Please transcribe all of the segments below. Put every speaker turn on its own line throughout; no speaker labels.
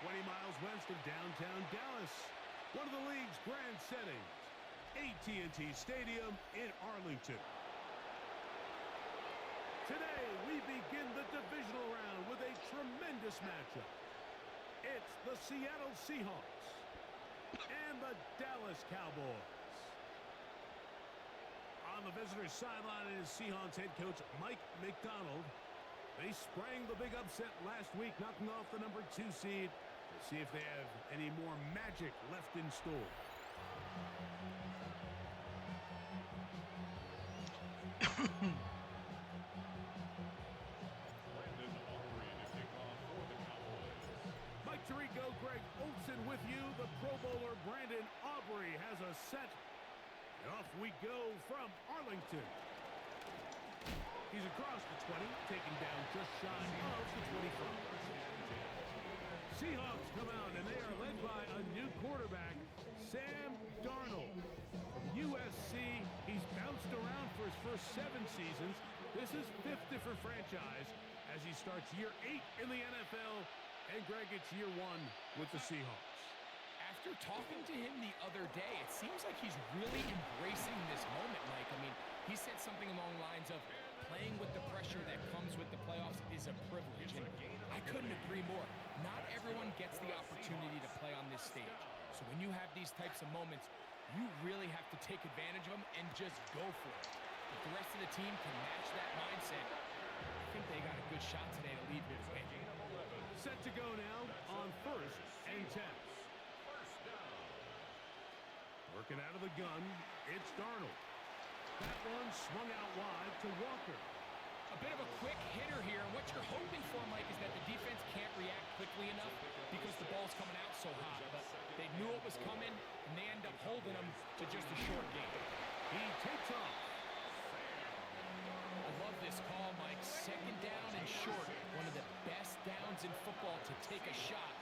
20 miles west of downtown Dallas, one of the league's grand settings, AT&T Stadium in Arlington. Today, we begin the divisional round with a tremendous matchup. It's the Seattle Seahawks and the Dallas Cowboys. On the visitor's sideline is Seahawks head coach Mike McDonald. They sprang the big upset last week, knocking off the number 2 seed. Let's see if they have any more magic left in store. Mike Tirico, Greg Olsen with you. The Pro Bowler Brandon Aubrey has a set. And off we go from Arlington. He's across the 20, taking down just shy of the 25. Seahawks come out, and they are led by a new quarterback, Sam Darnold. From USC, he's bounced around for his first 7 seasons. This is 5th different franchise as he starts year 8 in the NFL. And Greg, it's year 1 with the Seahawks.
After talking to him the other day, it seems like he's really embracing this moment, Mike. I mean, he said something along the lines of playing with the pressure that comes with the playoffs is a privilege. And I couldn't agree more. Not everyone gets the opportunity to play on this stage. So when you have these types of moments, you really have to take advantage of them and just go for it. If the rest of the team can match that mindset, I think they got a good shot today to lead this game.
Set to go now on 1st and 10. Working out of the gun, it's Darnold. That one swung out wide to Walker.
A bit of a quick hitter here. What you're hoping for, Mike, is that the defense can't react quickly enough because the ball's coming out so hot. But they knew it was coming, and they end up holding them to just a short game.
He takes off.
I love this call, Mike. 2nd down and short. One of the best downs in football to take a shot.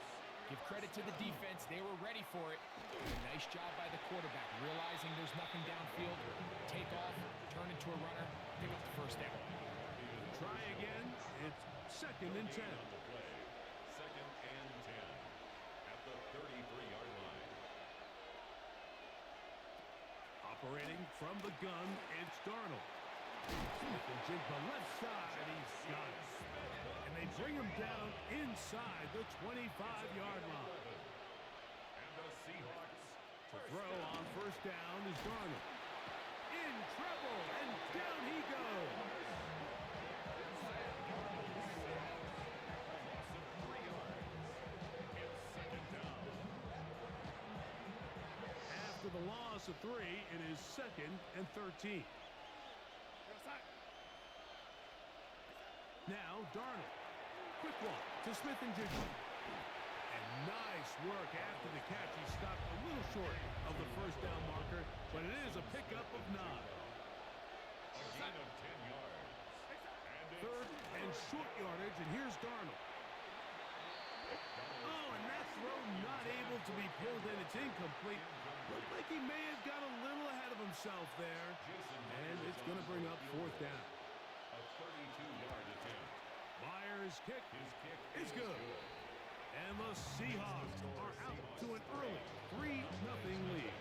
Give credit to the defense. They were ready for it. Nice job by the quarterback, realizing there's nothing downfield. Take off, turn into a runner, pick up the 1st down.
Try again. It's 2nd and 10.
2nd and 10 at the 33-yard line.
Operating from the gun, it's Darnold. Smith and jig the left side, and he's got it. And they bring him down inside the 25-yard line.
And the Seahawks
To throw on 1st down is Darnold. In trouble, and down he goes.
It's 2nd down.
After the loss of 3, it is 2nd and 13. Now Darnold. Quick walk to Smith and Jigba. And nice work after the catch. He stopped a little short of the 1st down marker, but it is a pickup of 9.
A gain of 10 yards.
3rd and short yardage, and here's Darnold. Oh, and that throw not able to be pulled in. It's incomplete. Looked like he may have got a little ahead of himself there. And it's going to bring up 4th down.
A 32-yard attempt.
Myers' kick is good. And the Seahawks are out to an early 3-0 lead.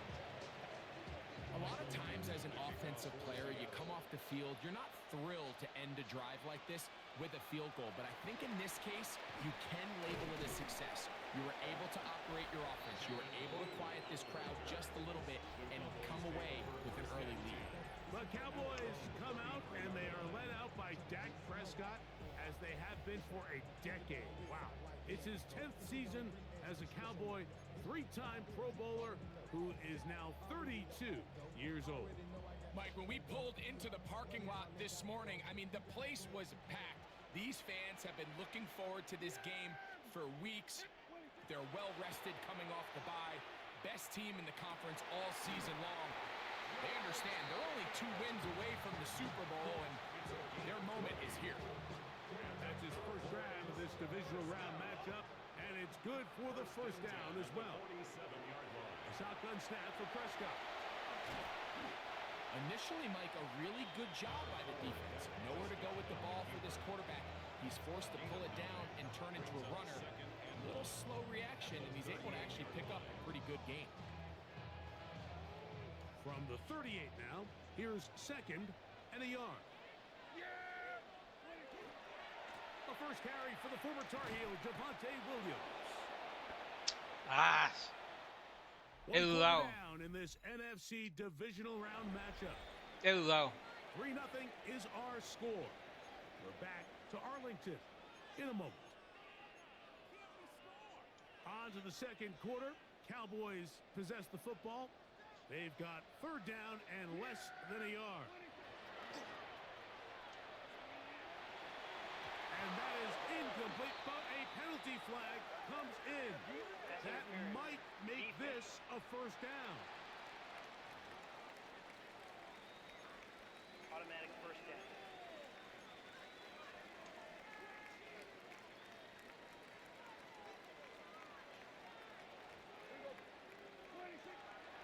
A lot of times as an offensive player, you come off the field, you're not thrilled to end a drive like this with a field goal. But I think in this case, you can label it a success. You were able to operate your offense. You were able to quiet this crowd just a little bit and come away with an early lead.
The Cowboys come out, and they are led out by Dak Prescott, as they have been for a decade. Wow. It's his 10th season as a Cowboy, 3-time Pro Bowler, who is now 32 years old.
Mike, when we pulled into the parking lot this morning, I mean, the place was packed. These fans have been looking forward to this game for weeks. They're well-rested coming off the bye. Best team in the conference all season long. They understand they're only 2 wins away from the Super Bowl, and their moment is here.
That's his first grab of this divisional round matchup, and it's good for the 1st down as well. A shotgun snap for Prescott.
Initially, Mike, a really good job by the defense. Nowhere to go with the ball for this quarterback. He's forced to pull it down and turn into a runner. A little slow reaction. good game.
From the 38 now, here's second and a yard. The first carry for the former Tar Heel, Javonte Williams.
Ah, he dudado.
Down in this NFC divisional round matchup.
He dudado.
3-0 is our score. We're back to Arlington in a moment. On to the second quarter. Cowboys possess the football. They've got third down and less than a yard. And that is incomplete, but a penalty flag comes in. That might make this a first down.
Automatic first down.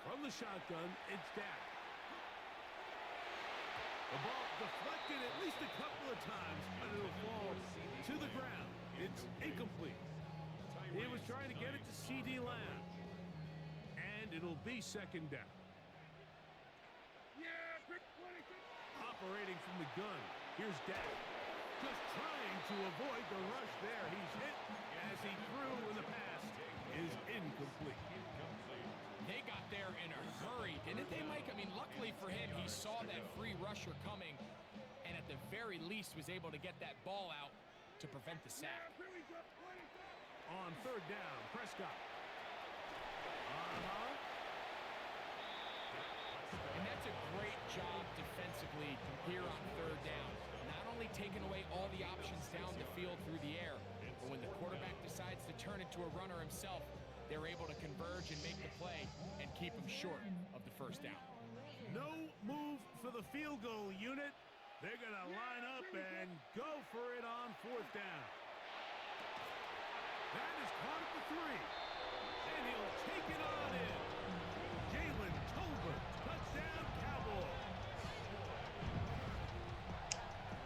From the shotgun, it's down. The ball deflected at least a couple of times, but it'll fall to the ground. It's incomplete. He was trying to get it to C.D. Lamb. And it'll be second down. Operating from the gun, here's Dak. Just trying to avoid the rush there. He's hit as he threw, and the pass is incomplete.
They got there in a hurry, didn't they, Mike? I mean, luckily for him, he saw that free rusher coming, and at the very least was able to get that ball out to prevent the sack.
On third down, Prescott.
And that's a great job defensively here on third down. Not only taking away all the options down the field through the air, but when the quarterback decides to turn into a runner himself, they're able to converge and make the play and keep him short of the first down.
No move for the field goal unit. They're going to line up and go for it on fourth down. That is caught at the 3. And he'll take it on in. Jalen Tolbert, touchdown Cowboys.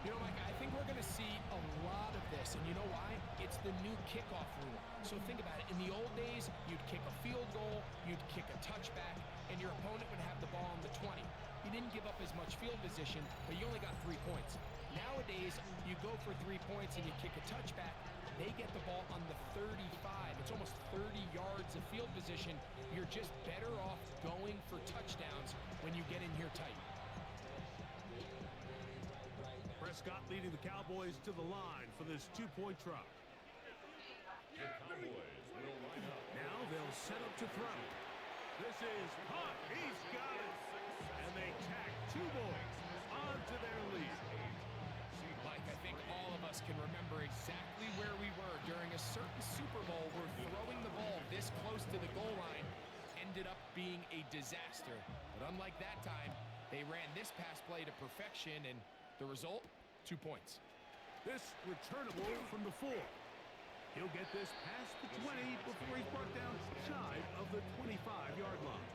You know, Mike, I think we're going to see a lot of this, and you know why? It's the new kickoff rule. So think about it. In the old days, you'd kick a field goal, you'd kick a touchback, and your opponent would have the ball on the 20. You didn't give up as much field position, but you only got 3 points. Nowadays, you go for 3 points and you kick a touchback. They get the ball on the 35. It's almost 30 yards of field position. You're just better off going for touchdowns when you get in here tight.
Prescott leading the Cowboys to the line for this 2-point try.
The Cowboys will line up.
Now they'll set up to throw. This is hot. He's got it. And they tack 2 boys onto their lead.
Mike, I think all of us can remember exactly where we were during a certain Super Bowl where throwing the ball this close to the goal line ended up being a disaster. But unlike that time, they ran this pass play to perfection, and the result, 2 points.
This returnable from the 4. He'll get this past the 20 before he's brought down shy of the 25-yard line.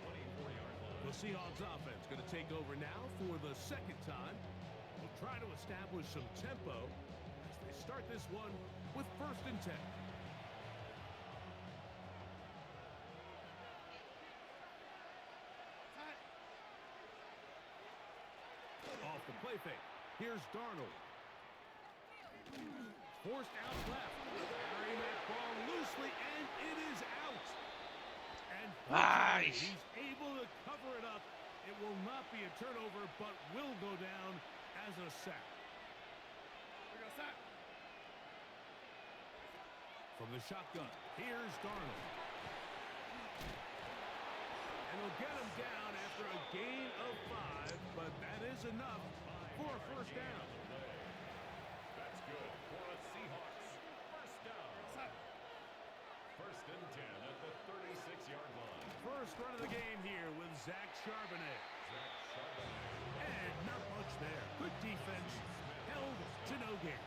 The Seahawks offense going to take over now for the second time. They'll try to establish some tempo as they start this one with 1st and 10. Off the play fake. Here's Darnold. Forced out left. Carrying that ball loosely, and it is out. And
Nice.
he's able to cover it up. It will not be a turnover, but will go down as a sack. From the shotgun, here's Darnold. And he'll get him down after a gain of 5, but that is enough for a first down.
That's good for a Seahawks first down. 1st and 10 at the 36-yard line.
First run of the game here with Zach Charbonnet. And not much there. Good defense. Held to no gain.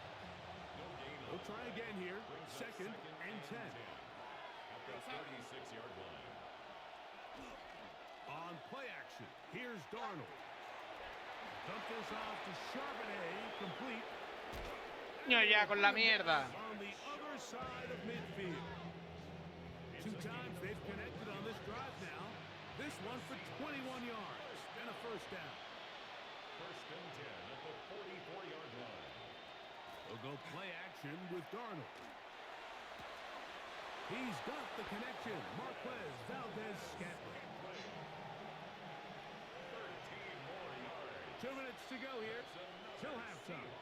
We'll try again here. 2nd and 10.
At the 36-yard line.
On play action, here's Darnold. Dump this off to Charbonnet. Complete.
No, ya con la mierda.
On the other side of midfield. 2 times they've connected on this drive now. This one for 21 yards and a first down.
First and 10 at the 44-yard line.
They'll go play action with Darnold. He's got the connection. Marquez Valdez-Scantling.
13 more yards.
2 minutes to go here till halftime.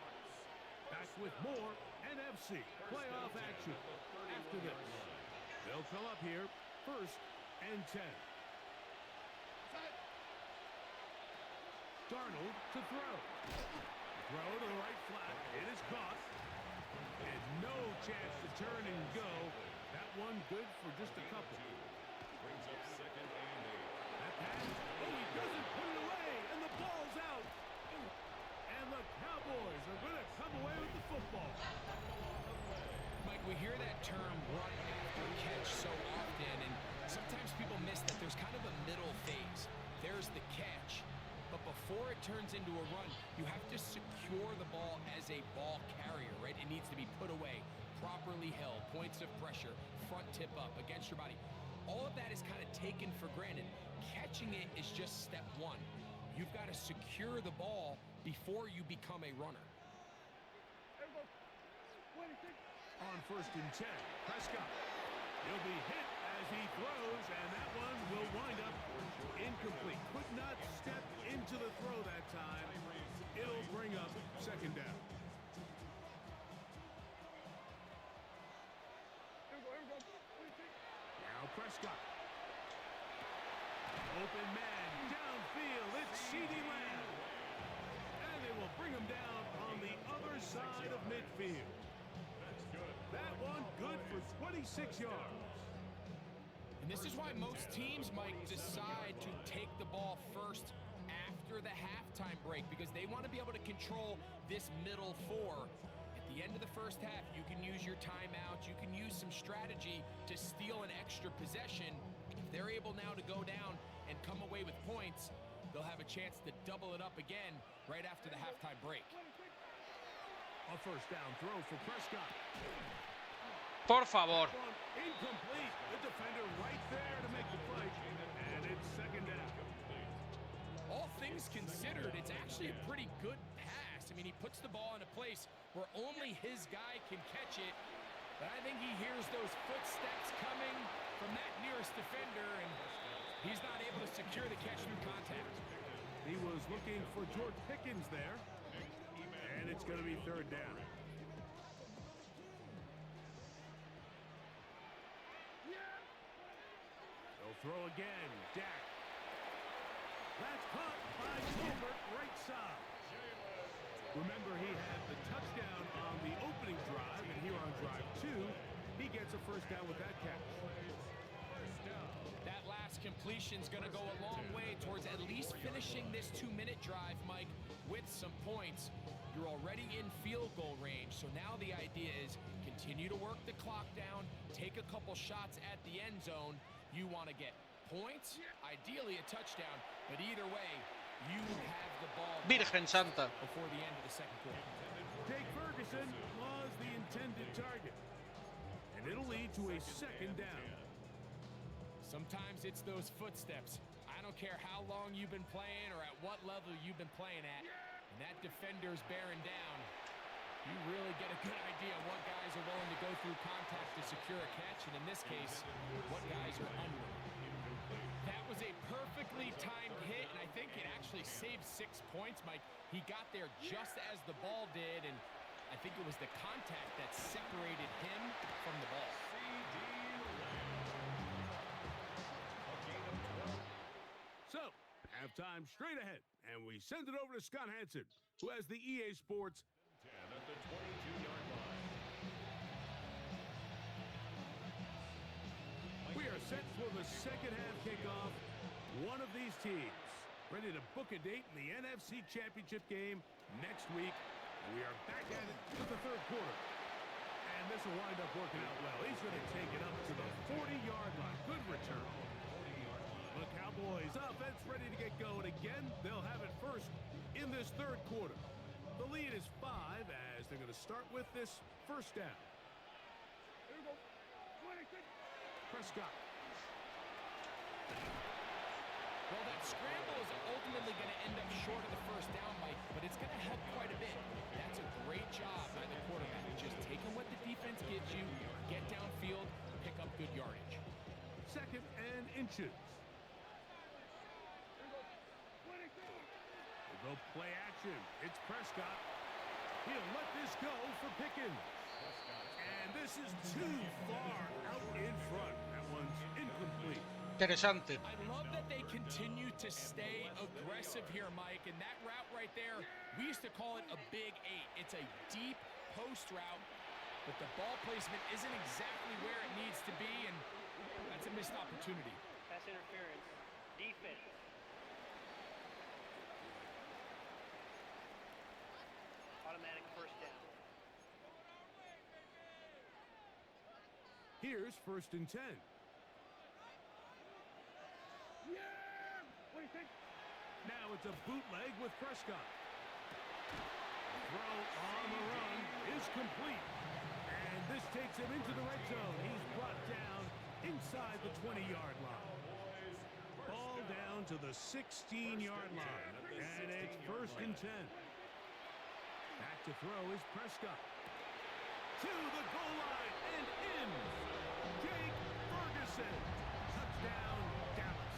Back with more NFC playoff action after this. They'll fill up here, first and 10. Darnold to throw. Throw to the right flat. It is caught. And no chance to turn and go. That one good for just a couple.
Brings up second and 8.
That pass. Oh, he doesn't put it away. And the ball's out. And the Cowboys are going to come away with the football.
Mike, we hear that term run after catch so often, and sometimes people miss that there's kind of a middle phase. There's the catch, but before it turns into a run, you have to secure the ball as a ball carrier, right? It needs to be put away, properly held, points of pressure, front tip up against your body. All of that is kind of taken for granted. Catching it is just step one. You've got to secure the ball before you become a runner.
On first and 10, Prescott. He'll be hit as he throws, and that one will wind up incomplete. Could not step into the throw that time. It'll bring up second down. Now Prescott. Open man, downfield, it's CeeDee Lamb. And they will bring him down on the other side of midfield. That one good for 26 yards.
And this is why most teams might decide to take the ball first after the halftime break, because they want to be able to control this middle four. At the end of the first half, you can use your timeout, you can use some strategy to steal an extra possession. If they're able now to go down and come away with points, they'll have a chance to double it up again right after the halftime break.
A first down throw for Prescott.
Por favor.
Incomplete. The defender right there to make the play. And it's second down.
All things considered, it's actually a pretty good pass. I mean, he puts the ball in a place where only his guy can catch it. But I think he hears those footsteps coming from that nearest defender, and he's not able to secure the catch through contact.
He was looking for George Pickens there. And it's going to be third down. They'll throw again. Dak. That's caught by Gilbert, right side. Remember, he had the touchdown on the opening drive, and here on drive 2, he gets a first down with that catch.
That last completion's going to go a long way towards at least finishing this 2-minute drive, Mike, with some points. You're already in field goal range, so now the idea is continue to work the clock down, take a couple shots at the end zone. You want to get points, ideally a touchdown, but either way, you have the ball
Virgen Santa.
before the end of the second quarter.
Jake Ferguson was the intended target, and it'll lead to a second down.
Sometimes it's those footsteps. I don't care how long you've been playing or at what level you've been playing at. And that defender's bearing down. You really get a good idea of what guys are willing to go through contact to secure a catch, and in this case, what guys are unwilling. That was a perfectly timed hit, and I think it actually saved 6 points, Mike. He got there just as the ball did, and I think it was the contact that separated him from the ball.
So, halftime straight ahead, and we send it over to Scott Hansen, who has the EA Sports
10 at the 22-yard line.
We are set for the second half kickoff. One of these teams ready to book a date in the NFC Championship game next week. We are back at it for the third quarter. And this will wind up working out well. He's going to take it up to the 40-yard line. Good return. The Cowboys offense ready to get going again. They'll have it first in this third quarter. The lead is 5 as they're going to start with this first down. Prescott.
Well, that scramble is ultimately going to end up short of the first down, Mike, but it's going to help quite a bit. That's a great job by the quarterback. Just taking what the defense gives you, get downfield, pick up good yardage.
2nd and inches. We'll go play action. It's Prescott. He'll let this go for Pickens. And this is too far out in front. That one's incomplete.
Interesante.
I love that they continue to stay aggressive here, Mike, and that route right there, we used to call it a big 8. It's a deep post route, but the ball placement isn't exactly where it needs to be, and that's a missed opportunity.
Pass interference. Defense. Automatic first down.
Here's 1st and 10. Yeah! What do you think? Now it's a bootleg with Prescott. Throw on the run is complete. And this takes him into the red zone. He's brought down inside the 20-yard line. Ball down to the 16-yard line. And it's 1st and 10. Back to throw is Prescott. To the goal line and in. Jake Ferguson. Touchdown, Dallas.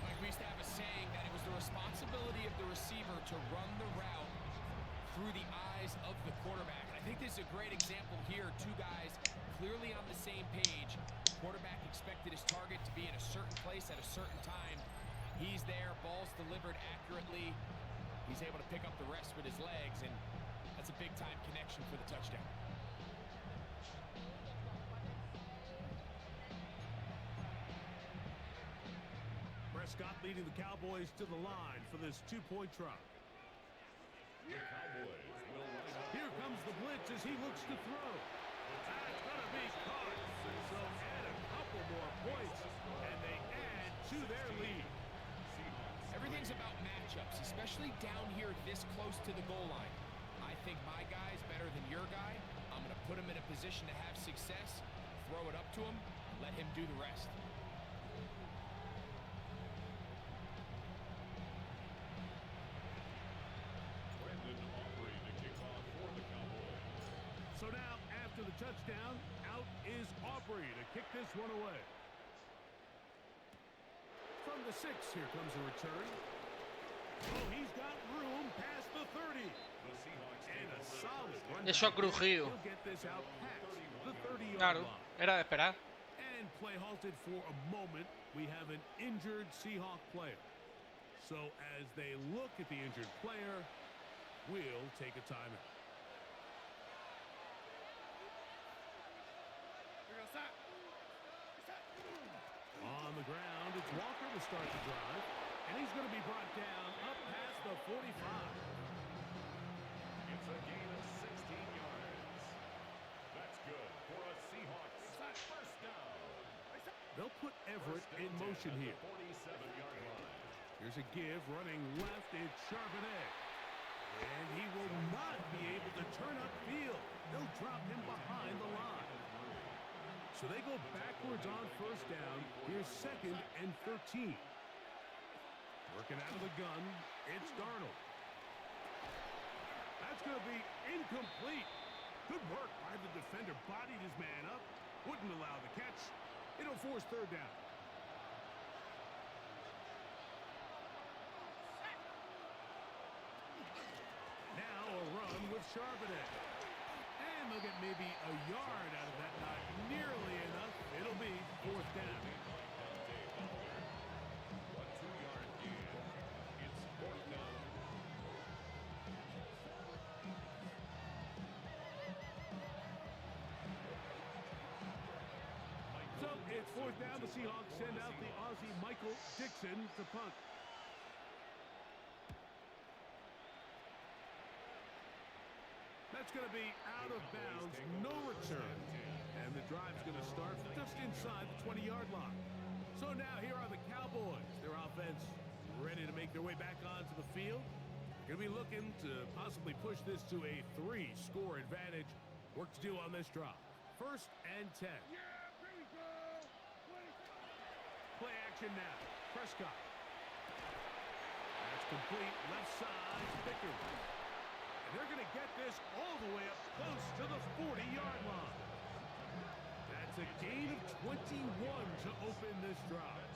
Like we used to have a saying that it was the responsibility of the receiver to run the route through the eyes of the quarterback. And I think this is a great example here. Two guys clearly on the same page. The quarterback expected his target to be in a certain place at a certain time. He's there, ball's delivered accurately. He's able to pick up the rest with his legs, and that's a big-time connection for the touchdown.
Prescott leading the Cowboys to the line for this 2-point try.
The Cowboys will line up.
Here comes the blitz as he looks to throw. That's going to be caught. So add a couple more points, and they add to their lead.
Everything's about matchups, especially down here this close to the goal line. I think my guy's better than your guy. I'm going to put him in a position to have success, throw it up to him, and let him do the rest.
So now, after the touchdown, out is Aubrey to kick this one away. From the 6, here comes a return. Oh, he's got room past the 30. And a solid run.
Eso ha crujido.
He'll get this out past the 30-yard
Claro,
line.
era de esperar.
And play halted for a moment. We have an injured Seahawk player. So as they look at the injured player, we'll take a timeout. On the ground, it's Walker to start the drive. And he's going to be brought down up past the 45.
It's a gain of 16 yards. That's good for a Seahawks first down.
They'll put Everett in motion here.
47-yard line.
Here's a give running left. It's Charbonnet. And he will not be able to turn upfield. They'll drop him behind the line. So they go backwards on first down. Here's 2nd and 13. Working out of the gun, it's Darnold. That's going to be incomplete. Good work by the defender. Bodied his man up. Wouldn't allow the catch. It'll force 3rd down. Now a run with Charbonnet. And they'll get maybe a yard out of that. Not nearly enough. It'll be 4th down.
A 2-yard gain. It's 4th down.
So it's 4th down. The Seahawks send out the Aussie Michael Dixon to punt. That's going to be out of bounds, no return. And the drive's going to start just inside the 20-yard line. So now here are the Cowboys. Their offense ready to make their way back onto the field. Going to be looking to possibly push this to a 3-score advantage. Work to do on this drive. First and 10. Play action now. Prescott. That's complete. Left side. Pickard. And they're going to get this all the way up close to the 40-yard line. That's a gain of 21 to open this drive.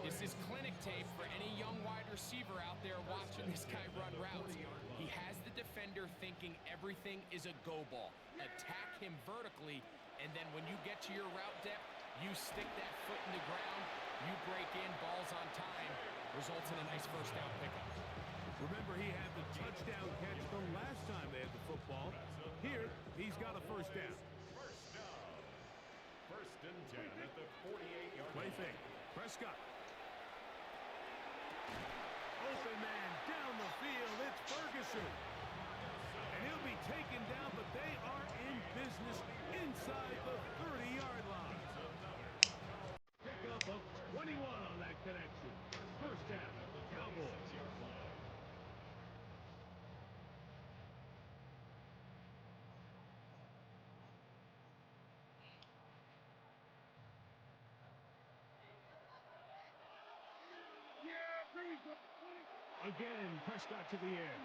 This is clinic tape for any young wide receiver out there watching this guy run routes. He has the defender thinking everything is a go ball. Attack him vertically, and then when you get to your route depth, you stick that foot in the ground, you break in, balls on time, results in a nice first down pickup.
Remember, he had the touchdown catch the last time they had the football. Here, he's got a first down.
First and 10 at the 48-yard line.
Play fake. Prescott. Open man down the field. It's Ferguson. And he'll be taken down, but they are in business inside the 30-yard line. Pick up of 21 on that connection. First down, Cowboys. Again, Prescott to the air.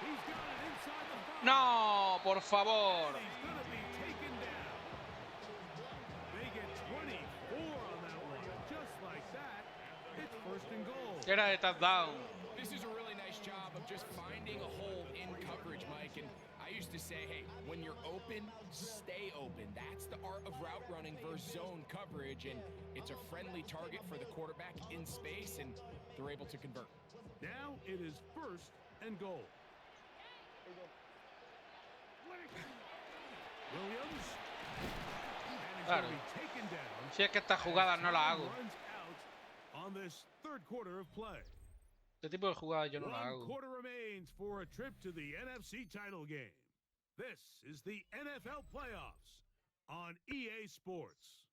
He's got it inside the 5.
No, por favor.
And he's going to be taken down. They get 24 on that one. Just like that, it's first and goal.
Era de touchdown.
This is a really nice job of just finding a hole in coverage, Mike. And I used to say, hey, when you're open, stay open. That's the art of route running versus zone coverage. And it's a friendly target for the quarterback in space, and they're able to convert.
Now it is first and goal. Williams. And
Claro.
he's going to be taken down.
Si es que estas jugadas no las hago.
Runs out on this third quarter of play.
Este tipo de jugadas yo no las
One
hago.
quarter remains for a trip to the NFC title game. This is the NFL playoffs on EA Sports.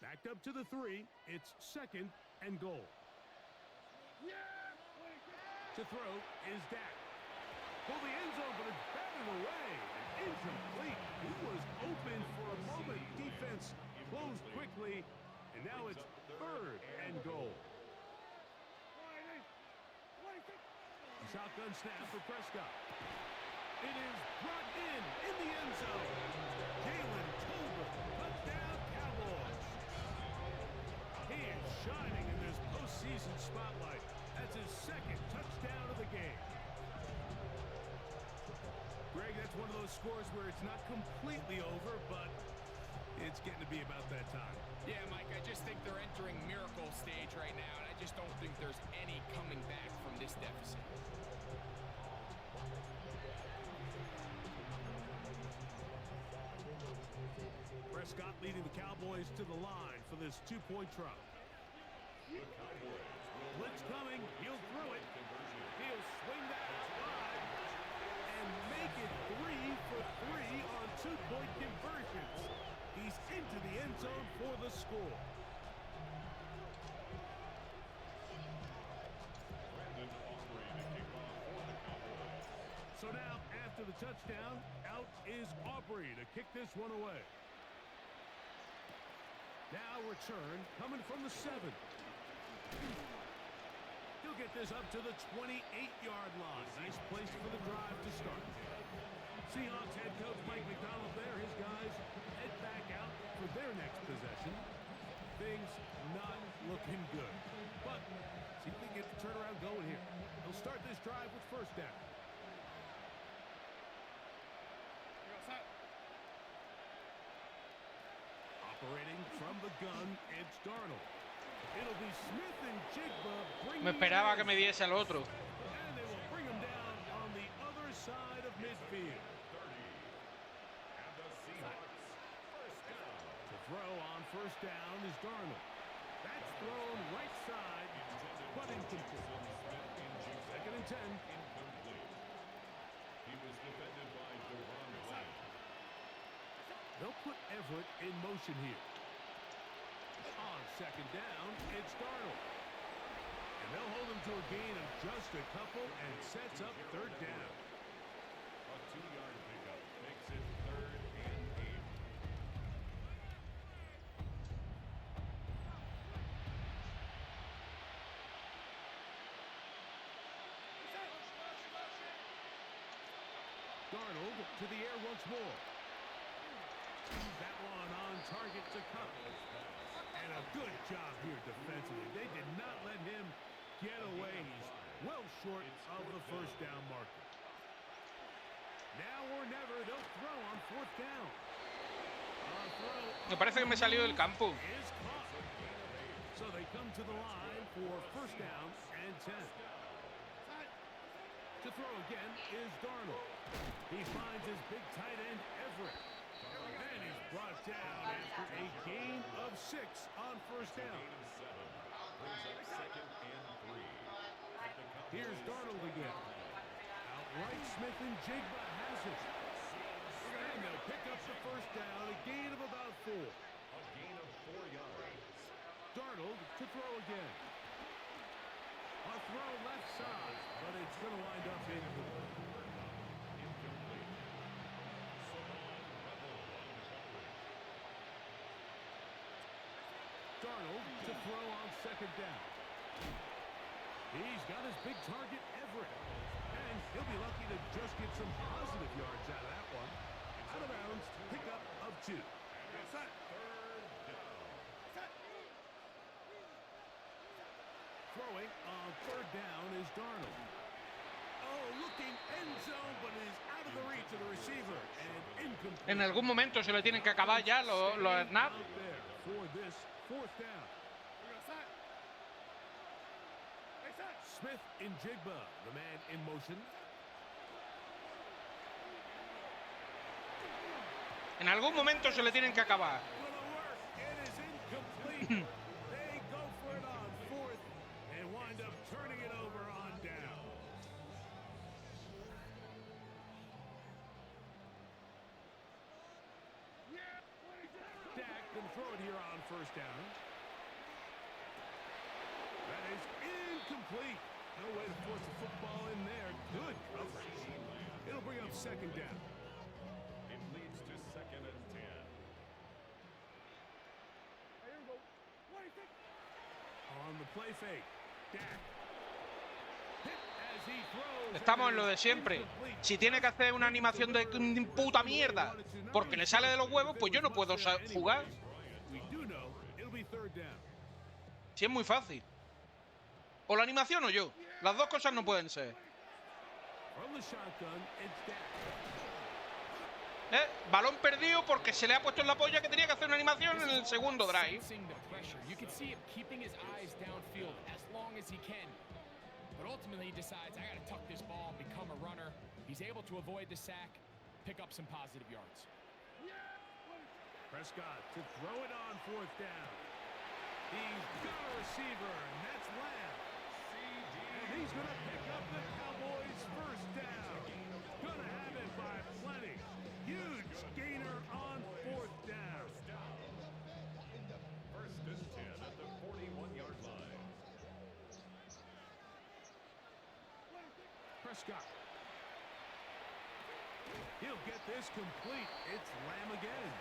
Backed up to the 3. It's second and goal. To throw is Dak. For the end zone, but it's batted away and incomplete. He was open for a moment. Defense closed quickly, and now it's third and goal. Shotgun snap for Prescott. It is brought in the end zone. Jalen Tolbert, touchdown Cowboys. He is shining in this postseason spotlight. That's his second touchdown of the game. Greg, that's one of those scores where it's not completely over, but it's getting to be about that time.
Yeah, Mike, I just think they're entering miracle stage right now, and I just don't think there's any coming back from this deficit.
Prescott leading the Cowboys to the line for this two-point try. Blitz coming. He'll throw it. He'll swing that wide and make it 3 for 3 on two-point conversions. He's into the end zone for the score. So now, after the touchdown, out is Aubrey to kick this one away. Now return coming from the 7. He'll get this up to the 28-yard line. Nice place for the drive to start. Seahawks head coach Mike McDonald there. His guys head back out for their next possession. Things not looking good. But see if they get the turnaround going here. They'll start this drive with first down. Operating from the gun, it's Darnold. It'll be Smith and Jigba bringing
Me esperaba que me diese el otro.
and they will bring him down on the other side of midfield.
And the Seahawks first down.
To throw on first down is Darnold. That's thrown right side, but incomplete. Second and 10.
Incomplete. He was
put Everett in motion here. On second down, it's Darnold. And they'll hold him to a gain of just a couple and sets up third down.
A 2-yard pickup makes it 3rd and 8.
Darnold to the air once more. That one on target to Cup. And a good job here defensively. They did not let him get away. He's well short of the first down marker. Now or never, they'll throw on 4th down.
Me parece que me salió del campo.
Is caught. So they come to the line for 1st down and 10. To throw again is Darnold. He finds his big tight end, Everett. And he's brought down after a gain of 6 on 1st down.
Brings up 2nd and 3.
Here's Darnold again. Outright Smith and Jigba has it. And they'll pick up the 1st down, a gain of about 4.
A gain of 4 yards.
Darnold to throw again. A throw left side, but it's going to wind up incomplete. Darnold to throw on 2nd down. He's got his big target, Everett. And he'll be lucky to just get some positive yards out of that one. Out of bounds, pickup of 2. Throwing on 3rd down is Darnold. Oh, looking end zone, but it is out of the reach of the receiver. And incomplete.
En algún momento se le tienen que acabar ya los snaps.
Out there for this 4th down. Smith in Jigba, the man in motion.
En algún momento se le tienen que acabar.
Gonna work. It is incomplete. They go for it on 4th and wind up turning it over on down. Dak can throw it here on 1st down. That is incomplete. No way to force the football in there. Good coverage. It'll bring up 2nd down.
It leads to 2nd and 10.
On the play fake. Dak. Hit as he throws.
Estamos en lo de siempre. Si tiene que hacer una animación de puta mierda porque le sale de los huevos, pues yo no puedo jugar.
We do know it'll be 3rd down.
Si es muy fácil. O la animación o yo. Las dos cosas no pueden ser.
From the shotgun, it's Dak.
Balón perdido porque se le ha puesto en la polla que tenía que hacer una animación en el segundo drive.
Sensing the pressure. You can see him keeping his eyes downfield as long as he can. But ultimately he decides, I gotta tuck this ball and become a runner. He's able to avoid the sack, pick up some positive yards.
Prescott to throw it on 4th down. He's got a receiver, and that's Lamb. And he's going to pick up the Cowboys' 1st down. Going to have it by plenty. Huge gainer on 4th down.
1st and 10 at the 41-yard line.
Prescott. He'll get this complete. It's Lamb again.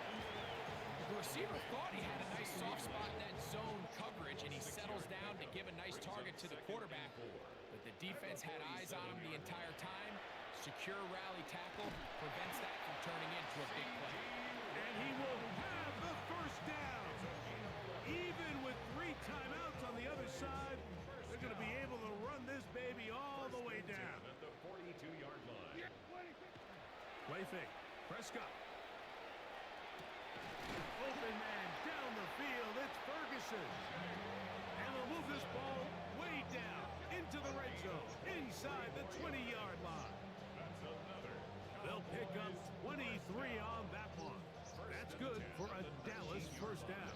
The receiver thought he had a nice soft spot in that zone coverage, and he settles down to give a nice target to the quarterback. But the defense had eyes on him the entire time. Secure rally tackle prevents that from turning into a big play.
And he will have the 1st down. Even with 3 timeouts on the other side, they're going to be able to run this baby all the way down.
At the 42-yard line.
Play fake. Prescott. Open man down the field. It's Ferguson. And they'll move this ball way down into the red zone, inside the 20-yard line.
That's another.
They'll pick up 23 on that one. That's good for a Dallas 1st down.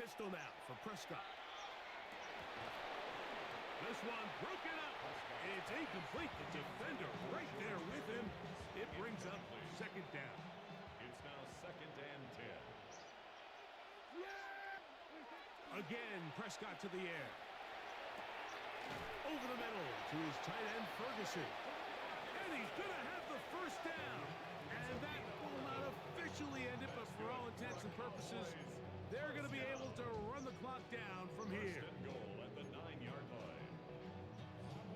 pistol now for Prescott. This one broken up. It's incomplete. The defender right there with him. It brings up second down.
It's now 2nd and 10.
Again, Prescott to the air. Over the middle to his tight end, Ferguson. And he's going to have the first down. And that will not officially end it, but for all intents and purposes, they're going to be able to run the clock down from here.
First and goal at the 9-yard line.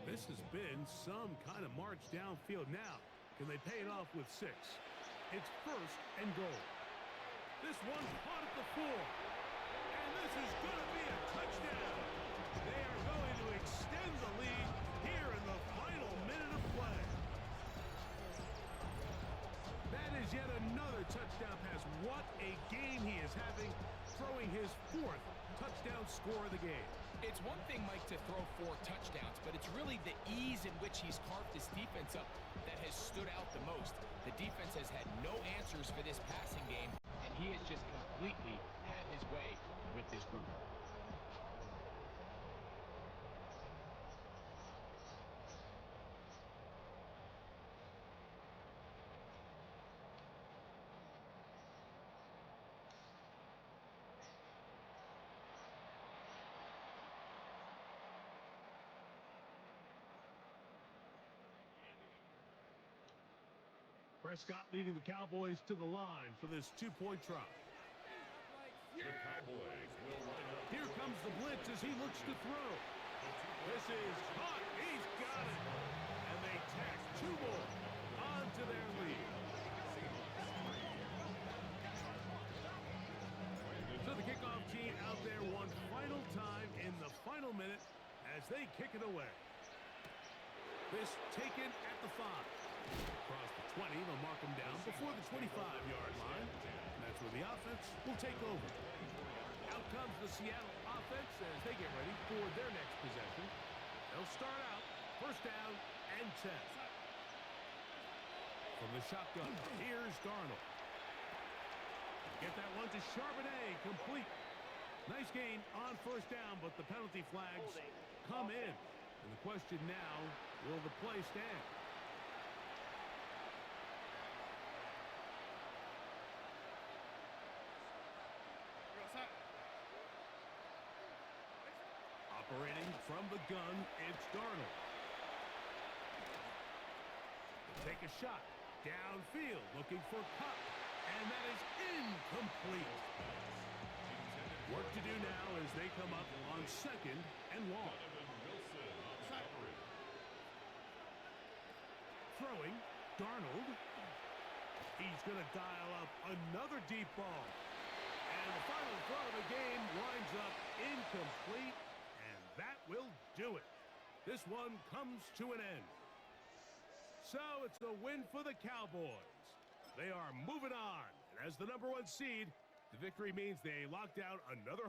This has been some kind of march downfield. Now, can they pay it off with 6? It's first and goal. This one caught at the 4. And this is going to be a touchdown. They are going to extend the lead here in the final minute of play. That is yet another touchdown pass. What a game he is having, throwing his 4th touchdown score of the game.
It's one thing, Mike, to throw 4 touchdowns, but it's really the ease in which he's carved his defense up that has stood out the most. The defense has had no answers for this passing game, and he has just completely had his way with this group.
Prescott leading the Cowboys to the line for this 2-point try.
The Cowboys will line up.
Here comes the blitz as he looks to throw. This is caught. He's got it. And they tack 2 more onto their lead. So the kickoff team out there one final time in the final minute as they kick it away. This taken at the 5. Across the 20, they'll mark him down before the 25-yard line. And that's where the offense will take over. Out comes the Seattle offense as they get ready for their next possession. They'll start out first down and 10. From the shotgun, here's Darnold. Get that one to Charbonnet, complete. Nice gain on first down, but the penalty flags come in. And the question now, will the play stand? Operating from the gun, it's Darnold. Take a shot. Downfield, looking for Cup. And that is incomplete. Work to do now as they come up on 2nd and long. Throwing, Darnold. He's going to dial up another deep ball. And the final throw of the game winds up incomplete. And that will do it. This one comes to an end. So it's a win for the Cowboys. They are moving on. And as the #1 seed, the victory means they locked out another